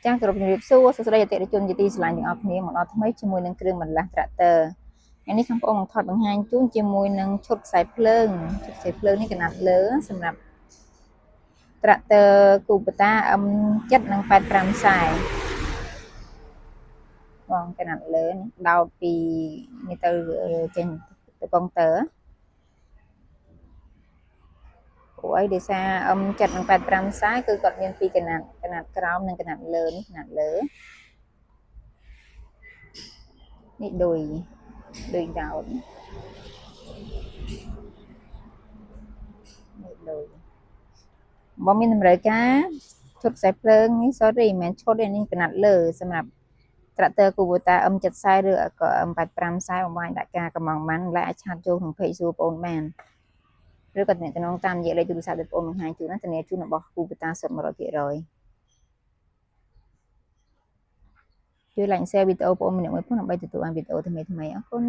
ចាស់គ្រប់ជំរាបសួរសួស្តីអតិថិជនជាទីស្រឡាញ់ទាំងអស់គ្នាមកដល់ថ្មីជាមួយនឹងគ្រឿងបន្លាស់ tractor ថ្ងៃនេះខ្ញុំបងនឹងថតបង្ហាញជូនជាមួយនឹងឈុតខ្សែភ្លើងនេះកណាត់លើសម្រាប់ tractor Kubota M7 និង85ខ្សែបងកណាត់លើនេះដោតពីនេះទៅចេញទៅកុងទ័រព្រោះអីដោយសារ M7 និង85ខ្សែគឺគាត់មានពីរកណាត់ក្រោមនិងកណាត់លើនេះកណាត់លើនេះឌុយដោតនេះឌុយបើមានតម្រូវការឈុតខ្សែភ្លើងនេះ sorry មិនមែនឈុតទេនេះកណាត់លើសម្រាប់ tractor Kubota M7 ខ្សែឬក៏ M85 ខ្សែបងដាក់ការកំងម៉ាន់ឡើយអាចឆាតចូលក្នុង page សួរបងបានឬក៏តំណងតាមរយៈលេខទូរស័ព្ទដែលបងបង្ហាញជូនណាធានាជូនរបស់ Kubota 100% ជួយ like share វីដេអូបងម្នាក់មួយផងដើម្បីទទួលបានវីដេអូថ្មីអរគុណ